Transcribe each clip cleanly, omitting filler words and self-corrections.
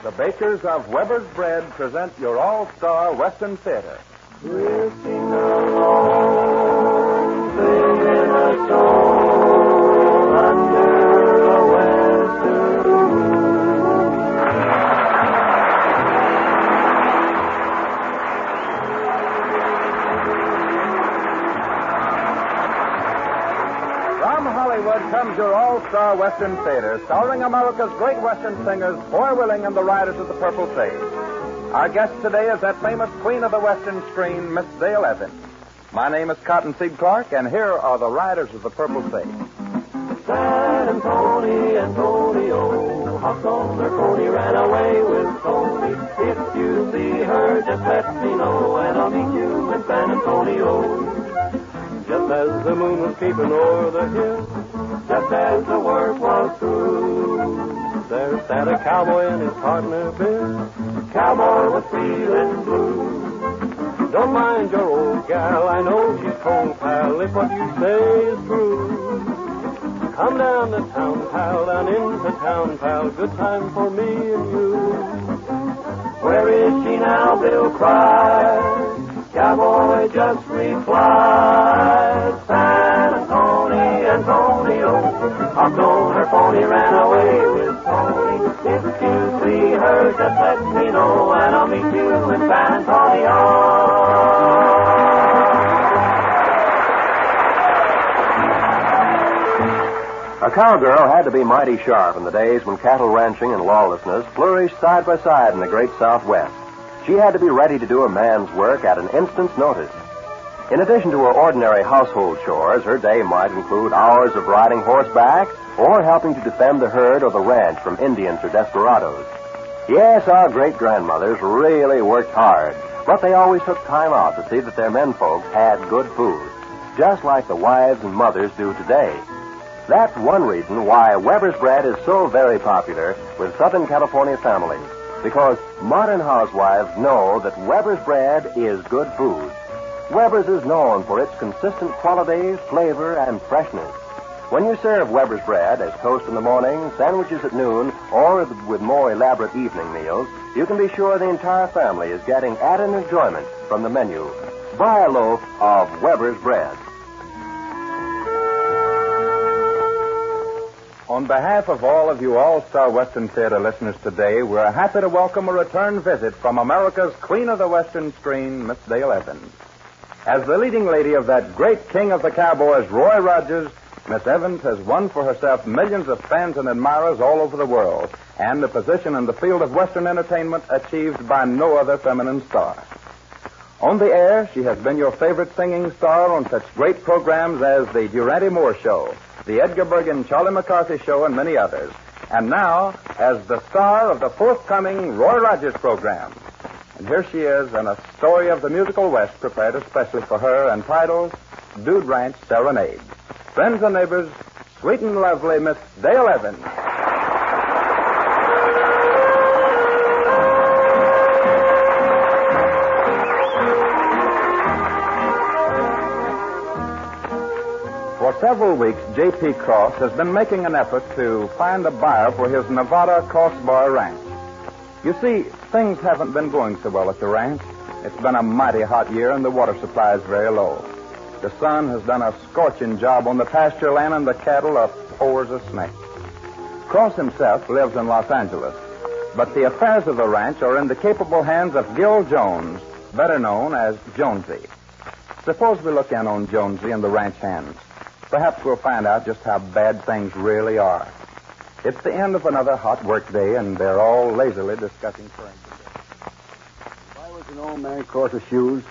The bakers of Weber's Bread present your all-star Western Theater. Drifting along, singing a song under a western moon. From Hollywood comes your all-star Western Theater, starring America's great Western singers, Foy Willing and the Riders of the Purple Sage. Our guest today is that famous queen of the Western screen, Miss Dale Evans. My name is Cottonseed Clark, and here are the Riders of the Purple Sage. San Antonio, hopped on her pony, ran away with Tony. If you see her, just let me know, and I'll meet you in San Antonio. Just as the moon was peeping o'er the hill, just as the work was through, there sat a cowboy and his partner Bill. Cowboy was feeling blue. Don't mind your old gal, I know she's cold, pal, if what you say is true. Come down to town, pal, down into town, pal, good time for me and you. Where is she now, Bill cried. Cowboy just replied, San Antonio, hopped on her pony, ran away with Tony. If you see her, just let me know, and I'll meet you in San Antonio. A cowgirl had to be mighty sharp in the days when cattle ranching and lawlessness flourished side by side in the great Southwest. She had to be ready to do a man's work at an instant's notice. In addition to her ordinary household chores, her day might include hours of riding horseback or helping to defend the herd or the ranch from Indians or desperados. Yes, our great-grandmothers really worked hard, but they always took time out to see that their menfolks had good food, just like the wives and mothers do today. That's one reason why Weber's Bread is so very popular with Southern California families, because modern housewives know that Weber's Bread is good food. Weber's is known for its consistent quality, flavor, and freshness. When you serve Weber's Bread as toast in the morning, sandwiches at noon, or with more elaborate evening meals, you can be sure the entire family is getting added enjoyment from the menu. Buy a loaf of Weber's Bread. On behalf of all of you All-Star Western Theater listeners today, we're happy to welcome a return visit from America's Queen of the Western Screen, Miss Dale Evans. As the leading lady of that great king of the cowboys, Roy Rogers, Miss Evans has won for herself millions of fans and admirers all over the world, and a position in the field of Western entertainment achieved by no other feminine star. On the air, she has been your favorite singing star on such great programs as The Durante Moore Show, The Edgar Bergen Charlie McCarthy Show, and many others. And now, as the star of the forthcoming Roy Rogers program. And here she is in a story of the musical West prepared especially for her, entitled Dude Ranch Serenade. Friends and neighbors, sweet and lovely Miss Dale Evans. For several weeks, J.P. Cross has been making an effort to find a buyer for his Nevada Crossbar Ranch. You see, things haven't been going so well at the ranch. It's been a mighty hot year and the water supply is very low. The sun has done a scorching job on the pasture land and the cattle are poor as a snake. Cross himself lives in Los Angeles, but the affairs of the ranch are in the capable hands of Gil Jones, better known as Jonesy. Suppose we look in on Jonesy and the ranch hands. Perhaps we'll find out just how bad things really are. It's the end of another hot work day, and they're all lazily discussing currency. If I was an old man across the shoes,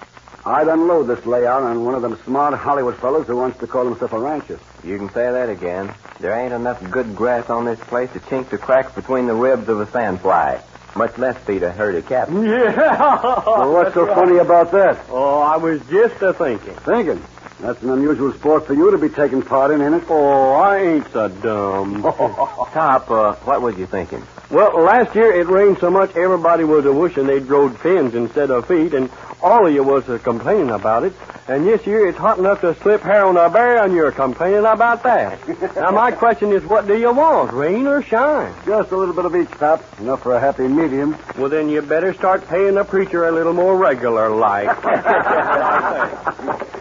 I'd unload this layout on one of them smart Hollywood fellows who wants to call himself a rancher. You can say that again. There ain't enough good grass on this place to chink the cracks between the ribs of a sandfly, much less feed a herd of cattle. Yeah! Well, what's so funny about that? Oh, I was just a-thinking. Thinking? That's an unusual sport for you to be taking part in, ain't it? Oh, I ain't so dumb. Top, what was you thinking? Well, last year it rained so much everybody was a-wishing they'd growed fins instead of feet, and all of you was complaining about it. And this year it's hot enough to slip hair on a bear, and you're complaining about that. Now, my question is, what do you want, rain or shine? Just a little bit of each, Pop. Enough for a happy medium. Well, then you better start paying the preacher a little more regular like.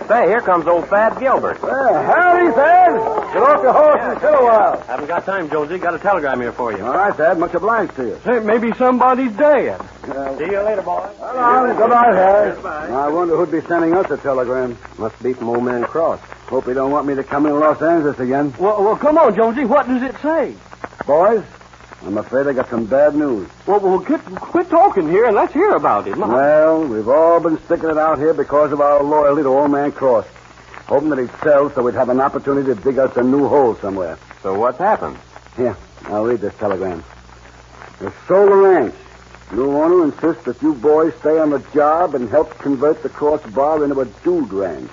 Say, here comes old Thad Gilbert. Howdy, Thad. Get off your horse and sit a while. Haven't got time, Jonesy. Got a telegram here for you. All right, Thad. Much obliged to you. Say, maybe somebody's dead. See you later, boys. Goodbye, Thad. I wonder who'd be sending us a telegram. Must be from Old Man Cross. Hope he don't want me to come in Los Angeles again. Well, come on, Jonesy. What does it say? Boys, I'm afraid I got some bad news. Well, quit talking here and let's hear about it. Well, we've all been sticking it out here because of our loyalty to Old Man Cross. Hoping that he'd sell so we'd have an opportunity to dig us a new hole somewhere. So what's happened? Here, I'll read this telegram. They sold the ranch. New owner insists that you boys stay on the job and help convert the Cross Bar into a dude ranch.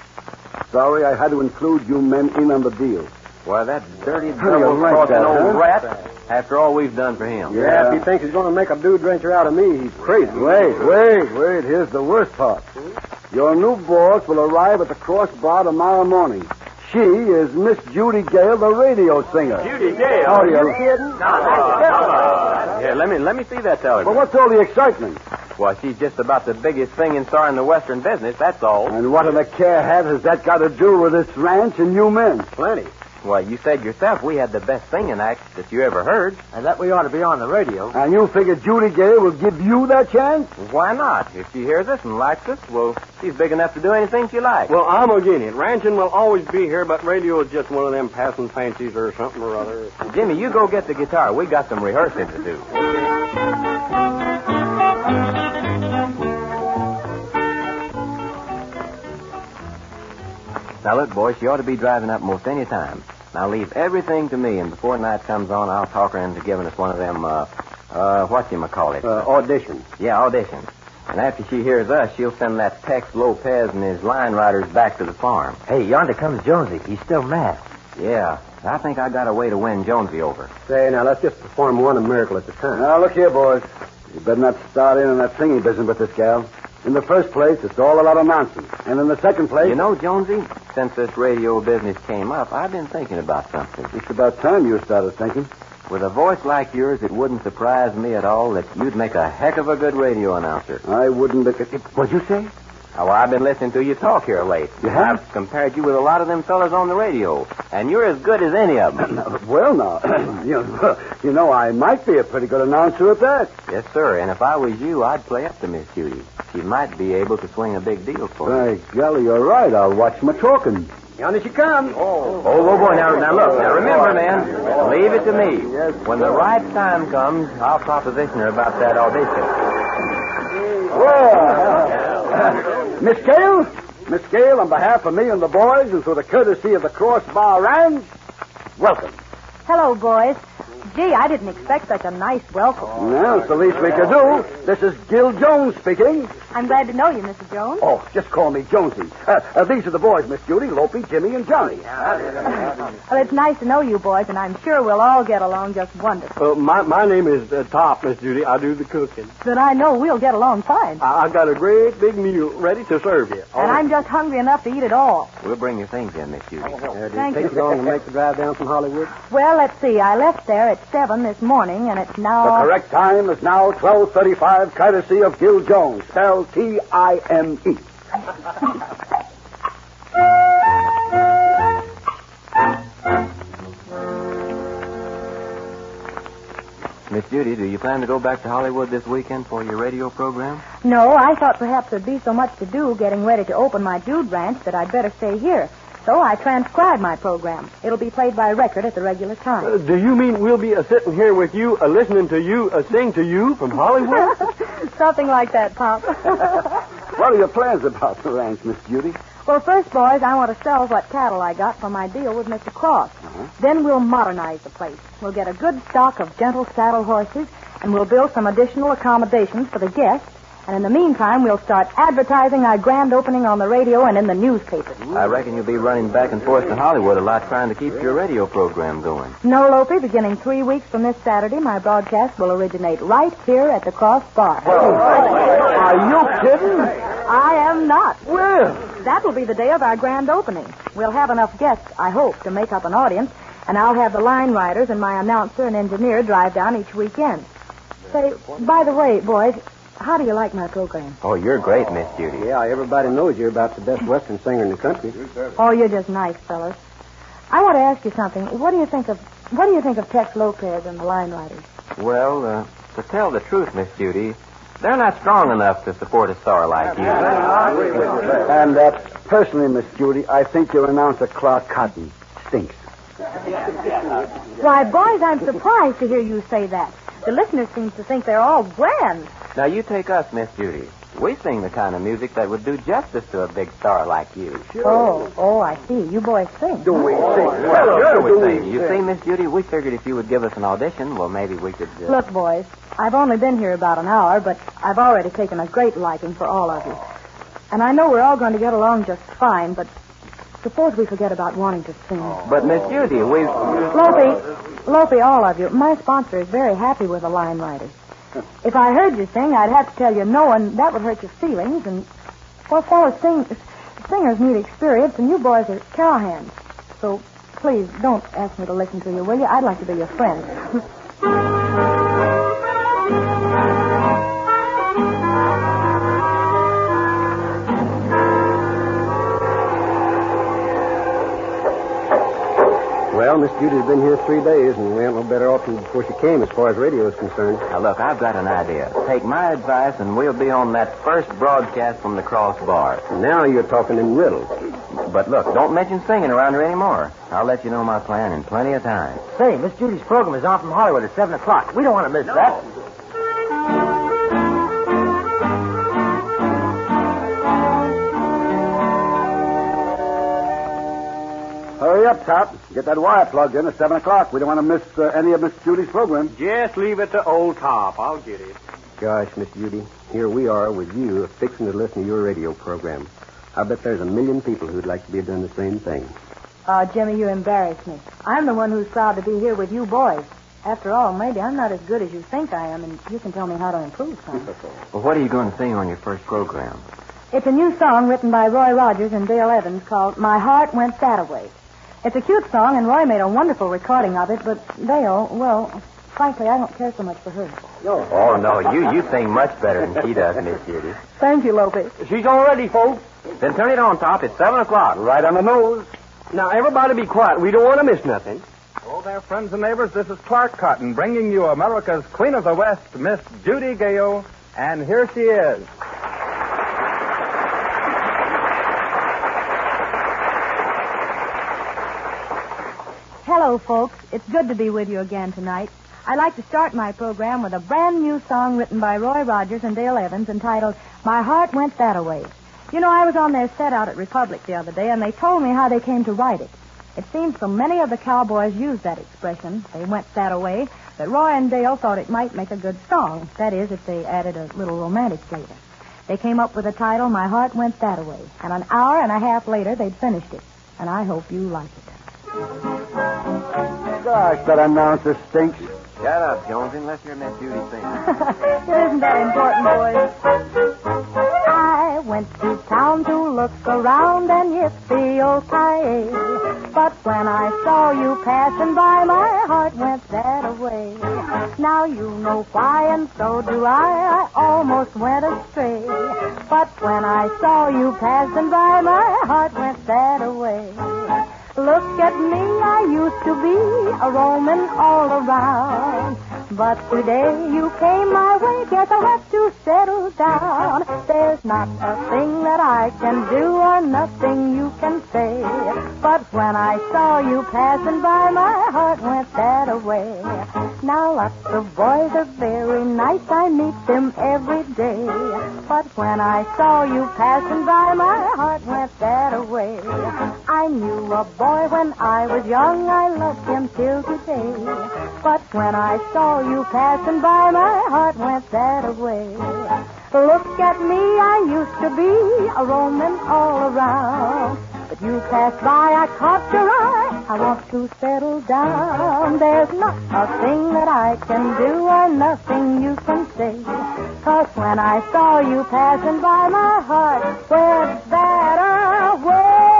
Sorry I had to include you men in on the deal. Why, that dirty, How do you like double-crossing that, old huh? rat, after all we've done for him. Yeah. If he thinks he's going to make a dude rancher out of me, he's crazy. Wait. Here's the worst part. Your new boss will arrive at the Cross Bar tomorrow morning. She is Miss Judy Gale, the radio singer. Judy Gale? Are you kidding? Here, let me see that telegram. Well, what's all the excitement? Well, she's just about the biggest singing star in the Western business, that's all. And what in the care hat has that got to do with this ranch and you men? Plenty. Well, you said yourself we had the best singing act that you ever heard. And that we ought to be on the radio. And you figure Judy Gale will give you that chance? Why not? If she hears us and likes us, well, she's big enough to do anything she likes. Well, I'm again it. Ranching will always be here, but radio is just one of them passing fancies or something or other. Jimmy, you go get the guitar. We got some rehearsing to do. Now, look, boys, you ought to be driving up most any time. Now, leave everything to me, and before night comes on, I'll talk her into giving us one of them, whatchamacallit? Audition. Yeah, auditions. And after she hears us, she'll send that Tex Lopez and his line riders back to the farm. Hey, yonder comes Jonesy. He's still mad. Yeah, I think I got a way to win Jonesy over. Say, now, let's just perform one miracle at a time. Now, look here, boys. You better not start in on that singing business with this gal. In the first place, it's all a lot of nonsense. And in the second place... You know, Jonesy, since this radio business came up, I've been thinking about something. It's about time you started thinking. With a voice like yours, it wouldn't surprise me at all that you'd make a heck of a good radio announcer. I wouldn't make it... What'd you say? Oh, I've been listening to you talk here late. You have? I've compared you with a lot of them fellas on the radio, and you're as good as any of them. Well, now, you know, I might be a pretty good announcer at that. Yes, sir, and if I was you, I'd play up to Miss Judy. She might be able to swing a big deal for you. By golly, you're right. I'll watch my talking. Yonder she comes. Oh, boy, now look. Now, remember, man, leave it to me. Yes. When the right time comes, I'll proposition her about that audition. Well, Miss Gale, on behalf of me and the boys, and through the courtesy of the Cross Bar Ranch, welcome. Hello, boys. Gee, I didn't expect such a nice welcome. Well, it's the least we could do. This is Gil Jones speaking. I'm glad to know you, Mr. Jones. Oh, just call me Jonesy. These are the boys, Miss Judy, Lopey, Jimmy, and Johnny. Well, it's nice to know you boys, and I'm sure we'll all get along just wonderful. My name is Top, Miss Judy. I do the cooking. Then I know we'll get along fine. I got a great big meal ready to serve you. And I'm just hungry enough to eat it all. We'll bring your things in, Miss Judy. Did it Thank take you. you long to make the drive down from Hollywood? Well, let's see. I left there at 7 this morning, and it's now... The correct time is now 12:35, courtesy of Gil Jones, spelled T-I-M-E. Miss Judy, do you plan to go back to Hollywood this weekend for your radio program? No, I thought perhaps there'd be so much to do getting ready to open my dude ranch that I'd better stay here. So I transcribed my program. It'll be played by record at the regular time. Do you mean we'll be sitting here with you, listening to you, sing to you from Hollywood? Something like that, Pop. What are your plans about the ranch, Miss Judy? Well, first, boys, I want to sell what cattle I got from my deal with Mr. Cross. Then we'll modernize the place. We'll get a good stock of gentle saddle horses, and we'll build some additional accommodations for the guests, And in the meantime, we'll start advertising our grand opening on the radio and in the newspapers. I reckon you'll be running back and forth to Hollywood a lot trying to keep your radio program going. No, Lope, beginning 3 weeks from this Saturday, my broadcast will originate right here at the Cross Bar. Are you kidding? I am not. Well, That will be the day of our grand opening. We'll have enough guests, I hope, to make up an audience, and I'll have the line riders and my announcer and engineer drive down each weekend. Say, by the way, boys, how do you like my program? Oh, you're great, Miss Judy. yeah, everybody knows you're about the best Western singer in the country. Oh, you're just nice, fellas. I want to ask you something. What do you think of Tex Lopez and the line riders? Well, to tell the truth, Miss Judy, they're not strong enough to support a star like you. And personally, Miss Judy, I think your announcer, Clark Cotton, stinks. Why, boys, I'm surprised to hear you say that. The listeners seem to think they're all grand. Now, you take us, Miss Judy. We sing the kind of music that would do justice to a big star like you. Oh, I see. You boys sing. Do we sing? Well, sure we sing. You see, Miss Judy, we figured if you would give us an audition, well, maybe we could... Look, boys, I've only been here about an hour, but I've already taken a great liking for all of you. And I know we're all going to get along just fine, but suppose we forget about wanting to sing. But, Miss Judy, we've... Lope, all of you, my sponsor is very happy with the line riders. If I heard you sing, I'd have to tell you no, and that would hurt your feelings. And, well, fellas, singers need experience, and you boys are cowhands. So, please, don't ask me to listen to you, will you? I'd like to be your friend. Well, Miss Judy's been here 3 days, and we ain't no better off than before she came as far as radio is concerned. Now, look, I've got an idea. Take my advice, and we'll be on that first broadcast from the Cross Bar. Now you're talking in riddles. But look, don't mention singing around her anymore. I'll let you know my plan in plenty of time. Say, Miss Judy's program is on from Hollywood at 7 o'clock. We don't want to miss that. Hurry up, Top. Get that wire plugged in at 7 o'clock. We don't want to miss any of Miss Judy's program. Just leave it to old Top. I'll get it. Gosh, Miss Judy, here we are with you fixing to listen to your radio program. I bet there's 1 million people who'd like to be doing the same thing. Jimmy, you embarrass me. I'm the one who's proud to be here with you boys. After all, maybe I'm not as good as you think I am, and you can tell me how to improve some. Well, what are you going to sing on your first program? It's a new song written by Roy Rogers and Dale Evans called My Heart Went That-A-Way. It's a cute song, and Roy made a wonderful recording of it, but Dale, well, frankly, I don't care so much for her. Oh, no, you sing much better than she does, Miss Judy. Thank you, Lope. She's all ready, folks. Then turn it on, Top. It's 7 o'clock. Right on the nose. Now, everybody be quiet. We don't want to miss nothing. Hello there, friends and neighbors. This is Clark Cotton bringing you America's Queen of the West, Miss Judy Gale, and here she is. Hello, folks. It's good to be with you again tonight. I'd like to start my program with a brand new song written by Roy Rogers and Dale Evans entitled My Heart Went That-A-Way. You know, I was on their set out at Republic the other day, and they told me how they came to write it. It seems so many of the cowboys use that expression, they went that-a-way, that Roy and Dale thought it might make a good song. That is, if they added a little romantic flavor. They came up with the title, My Heart Went That-A-Way, and an hour and a half later, they'd finished it. And I hope you like it. Gosh, that announcer stinks. Shut up, Jonesy, unless you're Miss Judy singing. It isn't that important, boys. I went to town to look around and yippee-o-ki-yay. But when I saw you passing by, my heart went that-a-way. Now you know why, and so do I almost went astray. But when I saw you passing by, my heart went that-a-way. Look at me, I used to be a roaming all around. But today you came my way, guess I have to settle down. There's not a thing that I can do or nothing you can say. But when I saw you passing by, my heart went that-a-way. Now lots of boys are very nice, I meet them every day. But when I saw you passing by, my heart went that-a-way. I knew a boy when I was young, I loved him till today. But when I saw you passing by, my heart went that-a-way. Look at me, I used to be a roaming all around. But you passed by, I caught your eye. I want to settle down. There's not a thing that I can do or nothing you can say. 'Cause when I saw you passing by, my heart went that away.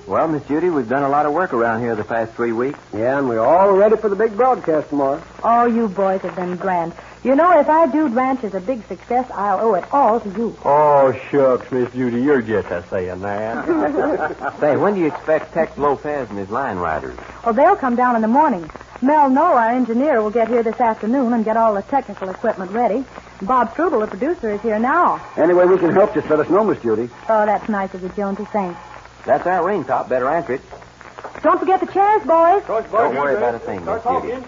Well, Miss Judy, we've done a lot of work around here the past 3 weeks. Yeah, and we're all ready for the big broadcast tomorrow. Oh, you boys have been grand. You know, if our Dude Ranch is a big success, I'll owe it all to you. Oh, shucks, Miss Judy, you're just a saying that. Say, when do you expect Tex Lopez and his line riders? Well, they'll come down in the morning. Mel Noel, our engineer, will get here this afternoon and get all the technical equipment ready. Bob Struble, the producer, is here now. Any way we can help, just let us know, Miss Judy. Oh, that's nice of you, Jonesy. Thanks. That's our ring top. Better answer it. Don't forget the chairs, boys. Don't worry about a thing, Miss Judy.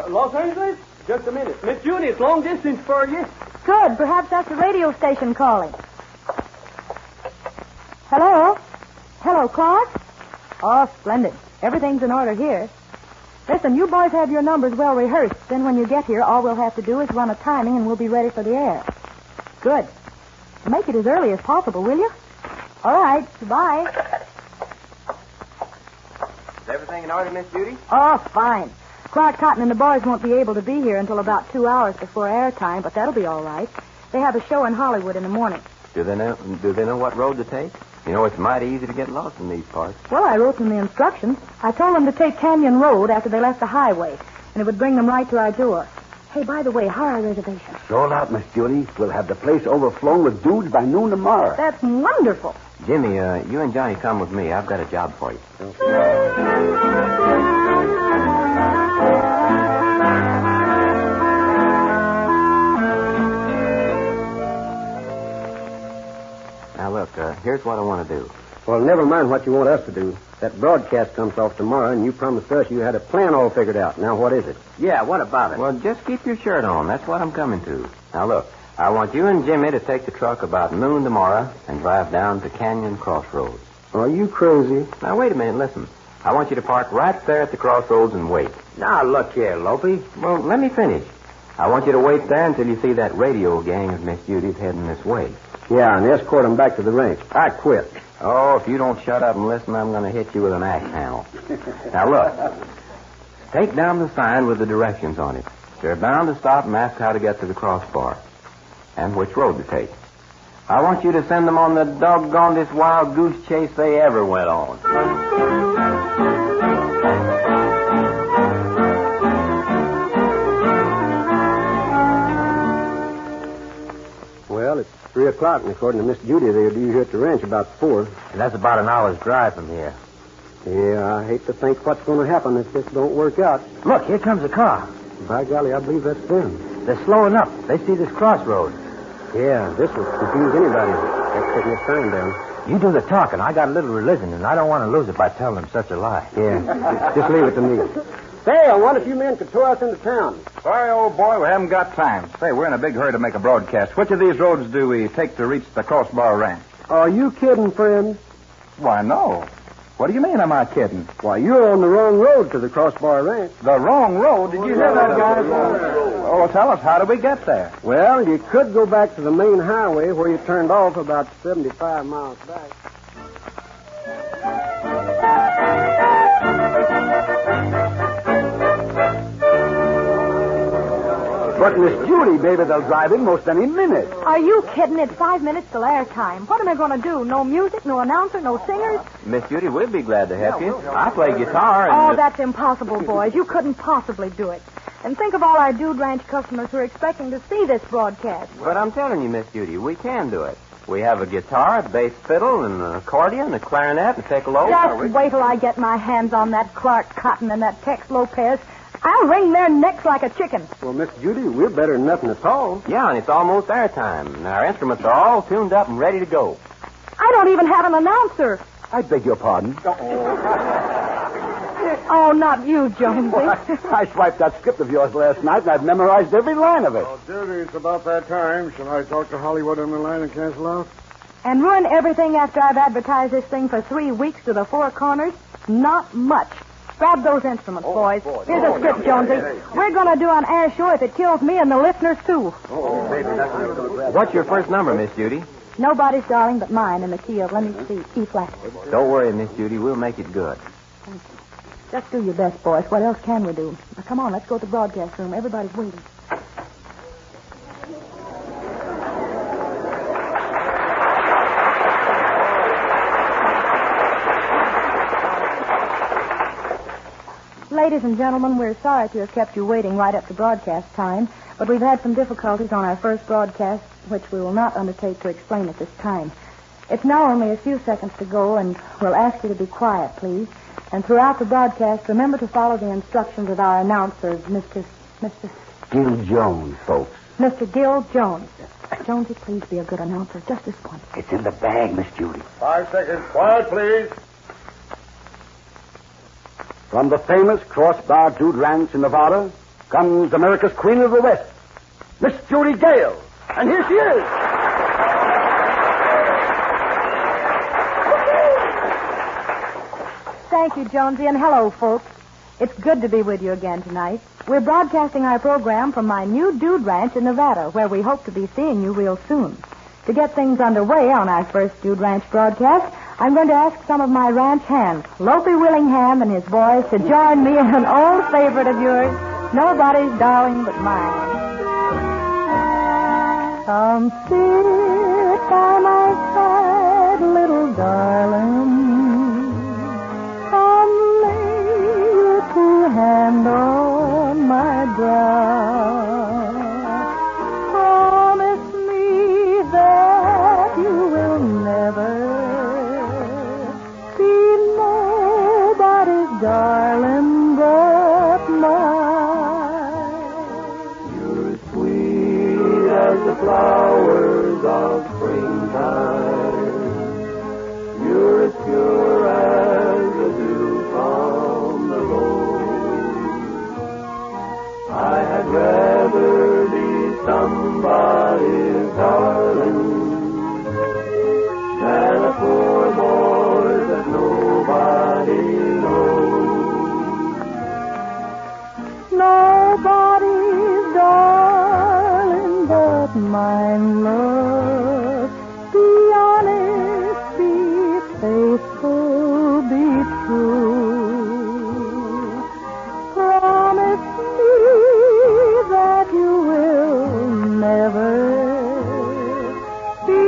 Los Angeles? Just a minute. Miss Judy, it's long distance for you. Good. Perhaps that's the radio station calling. Hello? Hello, Clark? Oh, splendid. Everything's in order here. Listen, you boys have your numbers well rehearsed. Then when you get here, all we'll have to do is run a timing and we'll be ready for the air. Good. Make it as early as possible, will you? All right. Goodbye. Is everything in order, Miss Judy? Oh, fine. Clark Cotton and the boys won't be able to be here until about 2 hours before airtime, but that'll be all right. They have a show in Hollywood in the morning. Do they know what road to take? You know, it's mighty easy to get lost in these parts. Well, I wrote them the instructions. I told them to take Canyon Road after they left the highway, and it would bring them right to our door. Hey, by the way, how are our reservations? Sold out, Miss Judy. We'll have the place overflowing with dudes by noon tomorrow. That's wonderful. Jimmy, you and Johnny come with me. I've got a job for you. Now, look, here's what I want to do. Well, never mind what you want us to do. That broadcast comes off tomorrow, and you promised us you had a plan all figured out. Now, what is it? Yeah, what about it? Well, just keep your shirt on. That's what I'm coming to. Now, look, I want you and Jimmy to take the truck about noon tomorrow and drive down to Canyon Crossroads. Are you crazy? Now, wait a minute. Listen. I want you to park right there at the crossroads and wait. Now, look here, Lopey. Well, let me finish. I want you to wait there until you see that radio gang of Miss Judy's heading this way. Yeah, and escort them back to the ranch. I quit. Oh, if you don't shut up and listen, I'm going to hit you with an axe handle. Now, look. Take down the sign with the directions on it. They're bound to stop and ask how to get to the crossbar and which road to take. I want you to send them on the doggonedest wild goose chase they ever went on. Well, it's 3 o'clock, and according to Miss Judy, they'll be here at the ranch about 4. And that's about an hour's drive from here. Yeah, I hate to think what's going to happen if this don't work out. Look, here comes a car. By golly, I believe that's them. They're slowing up. They see this crossroad. Yeah, this will confuse anybody. Let's put your sign down. You do the talking. I got a little religion, and I don't want to lose it by telling them such a lie. Yeah, just leave it to me. Say, I wonder if you men could tour us into town. Sorry, old boy, we haven't got time. Say, we're in a big hurry to make a broadcast. Which of these roads do we take to reach the Crossbar Ranch? Are you kidding, friend? Why, no. What do you mean, am I kidding? Why, you're on the wrong road to the Crossbar Ranch. The wrong road? Did you hear that, guys? Oh, tell us, how do we get there? Well, you could go back to the main highway where you turned off about 75 miles back. But, Miss Judy, maybe they'll drive in most any minute. Are you kidding? It's 5 minutes till airtime. What am I going to do? No music, no announcer, no singers? Miss Judy, we'd be glad to help you. I play guitar and... Oh, that's impossible, boys. You couldn't possibly do it. And think of all our Dude Ranch customers who are expecting to see this broadcast. But I'm telling you, Miss Judy, we can do it. We have a guitar, a bass fiddle, and an accordion, a clarinet, and a piccolo. Just wait till I get my hands on that Clark Cotton and that Tex Lopez. I'll wring their necks like a chicken. Well, Miss Judy, we're better than nothing at all. Yeah, and it's almost airtime. And our instruments are all tuned up and ready to go. I don't even have an announcer. I beg your pardon. Yeah, Oh, not you, Jonesy. I swiped that script of yours last night, and I've memorized every line of it. Oh, Judy, it's about that time. Shall I talk to Hollywood on the line and cancel out? And ruin everything after I've advertised this thing for 3 weeks to the four corners? Not much. Grab those instruments, boys. Here's a script, Jonesy. We're going to do an air show if it kills me and the listeners, too. What's your first number, Miss Judy? Nobody's darling but mine in the key of, let me see, E flat. Don't worry, Miss Judy. We'll make it good. Thank you. Just do your best, boys. What else can we do? Now, come on, let's go to the broadcast room. Everybody's waiting. Ladies and gentlemen, we're sorry to have kept you waiting right up to broadcast time, but we've had some difficulties on our first broadcast, which we will not undertake to explain at this time. It's now only a few seconds to go, and we'll ask you to be quiet, please. And throughout the broadcast, remember to follow the instructions of our announcer, Mr. Gil Jones, folks. Mr. Gil Jones. Jonesy, please be a good announcer. Just this once. It's in the bag, Miss Judy. 5 seconds. Quiet, please. From the famous Crossbar Dude Ranch in Nevada comes America's Queen of the West, Miss Judy Gale. And here she is. Thank you, Jonesy, and hello, folks. It's good to be with you again tonight. We're broadcasting our program from my new Dude Ranch in Nevada, where we hope to be seeing you real soon. To get things underway on our first Dude Ranch broadcast, I'm going to ask some of my ranch hands, Loafy Willingham and his boys, to join me in an old favorite of yours, Nobody's Darling But Mine. Come sit by my side, little darling. Come lay your cool hand on my brow. Promise me that you will never darling but mine. You're sweet as the flowers of springtime. You're as pure as the dew from the rose. I had rather be somebody's darling than a poor boy that nobody knows. Nobody's darling but mine, love. Be honest, be faithful, be true. Promise me that you will never be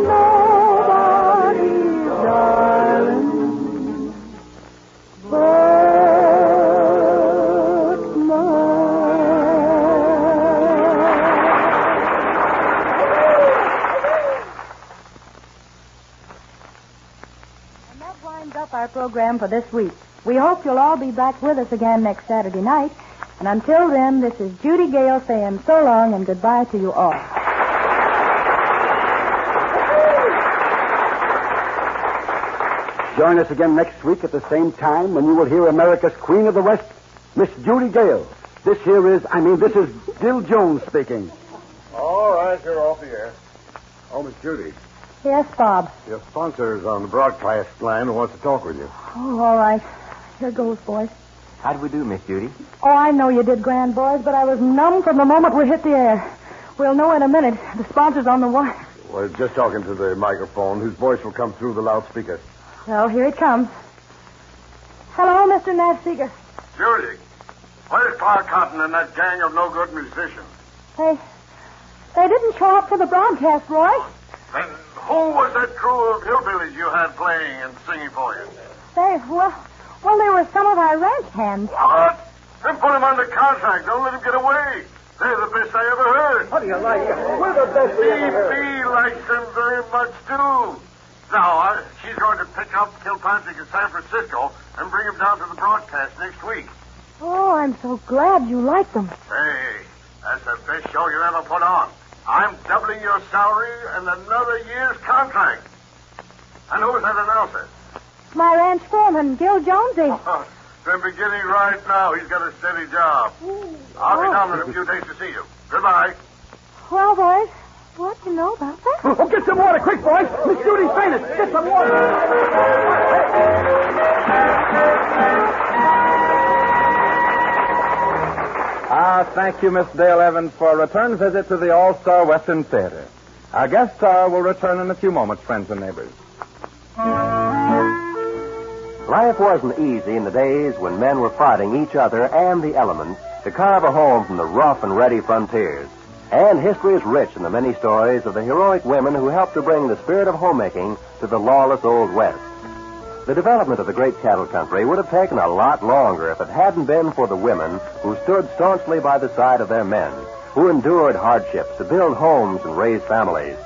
nobody's darling but our program for this week. We hope you'll all be back with us again next Saturday night. And until then, this is Judy Gale saying so long and goodbye to you all. Join us again next week at the same time when you will hear America's Queen of the West, Miss Judy Gale. This is Gil Jones speaking. All right, you're off the air. Oh, Miss Judy. Yes, Bob. Your sponsor's on the broadcast line and wants to talk with you. Oh, all right. Here goes, boys. How did we do, Miss Judy? Oh, I know you did grand, boys, but I was numb from the moment we hit the air. We'll know in a minute. The sponsor's on the wire. Well, just talking to the microphone, whose voice will come through the loudspeaker. Well, here it comes. Hello, Mr. Nafseeker. Judy, where's Clark Cotton and that gang of no-good musicians? They didn't show up for the broadcast, Roy. Then who was that crew of hillbillies you had playing and singing for you? Well, they were some of our ranch hands. What? Then put them under contract. Don't let them get away. They're the best I ever heard. How do you like it? We're the best we ever heard. BP likes them very much, too. Now, she's going to pick up Kilpatrick in San Francisco and bring him down to the broadcast next week. Oh, I'm so glad you like them. Hey, that's the best show you ever put on. I'm doubling your salary and another year's contract. And who's that announcer? My ranch foreman, Gil Jonesy. Been beginning right now. He's got a steady job. I'll be down in a few days to see you. Goodbye. Well, boys, what do you know about that? Oh, get some water, quick, boys. Miss Judy's fainted. Get some water. Thank you, Miss Dale Evans, for a return visit to the All-Star Western Theater. Our guest star will return in a few moments, friends and neighbors. Life wasn't easy in the days when men were fighting each other and the elements to carve a home from the rough and ready frontiers. And history is rich in the many stories of the heroic women who helped to bring the spirit of homemaking to the lawless Old West. The development of the great cattle country would have taken a lot longer if it hadn't been for the women who stood staunchly by the side of their men, who endured hardships to build homes and raise families.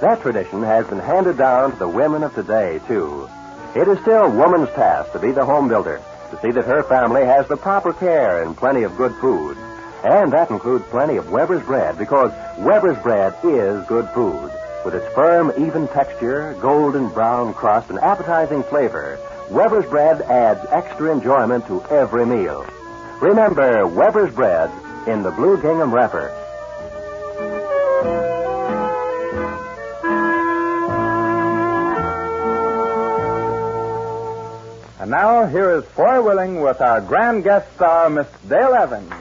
That tradition has been handed down to the women of today, too. It is still woman's task to be the home builder, to see that her family has the proper care and plenty of good food. And that includes plenty of Weber's bread, because Weber's bread is good food. With its firm, even texture, golden brown crust, and appetizing flavor, Weber's bread adds extra enjoyment to every meal. Remember Weber's bread in the blue gingham wrapper. And now, here is Foy Willing with our grand guest star, Miss Dale Evans.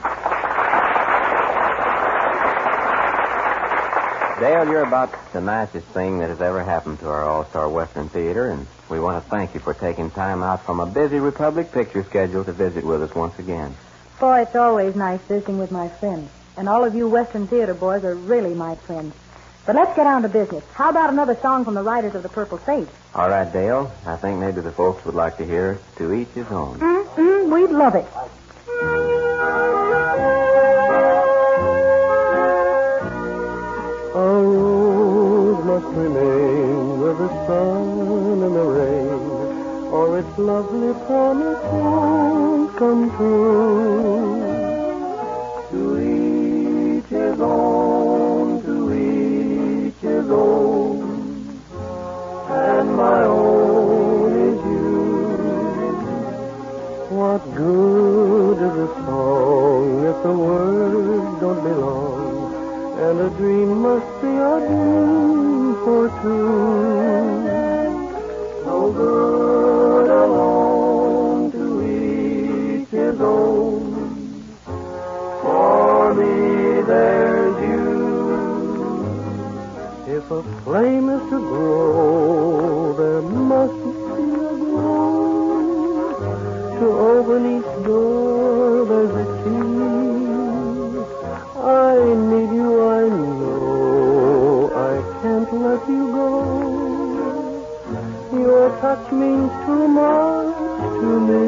Dale, you're about the nicest thing that has ever happened to our All-Star Western Theater, and we want to thank you for taking time out from a busy Republic picture schedule to visit with us once again. Boy, it's always nice visiting with my friends. And all of you Western Theater boys are really my friends. But let's get on to business. How about another song from the writers of The Purple Sage? All right, Dale. I think maybe the folks would like to hear To Each His Own. We'd love it. A rose must remain with the sun and the rain, or its lovely promise won't come true. To each his own, to each his own, and my own is you. What good is a song if the words don't belong? And a dream must be a dream for two. No good alone, to each his own. For me there's you. If a flame is to grow, there must be a glow. To open each door, there's a key. I need you, I know. I can't let you go. Your touch means too much to me.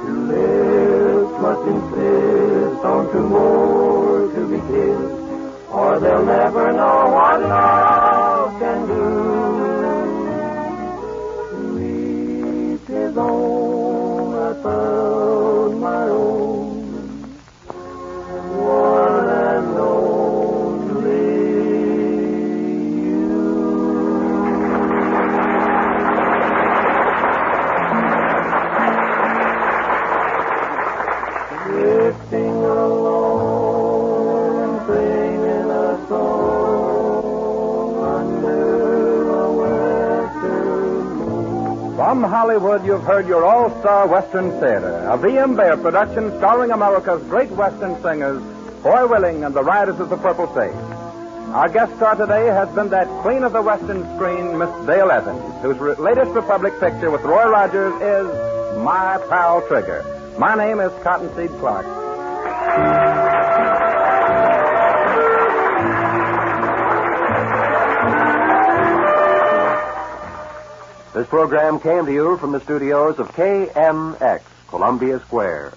Two lips must insist on two more to be kissed, or they'll never know what love can do. To each his own, I found my own. One and only you. Drifting along, singing a song under a western moon. From Hollywood, you've heard your All-Star Western Theater, a V.M. Bear production starring America's great Western singers, Foy Willing and the Riders of the Purple Sage. Our guest star today has been that queen of the Western screen, Miss Dale Evans, whose latest Republic picture with Roy Rogers is My Pal Trigger. My name is Cottonseed Clark. This program came to you from the studios of KMX, Columbia Square.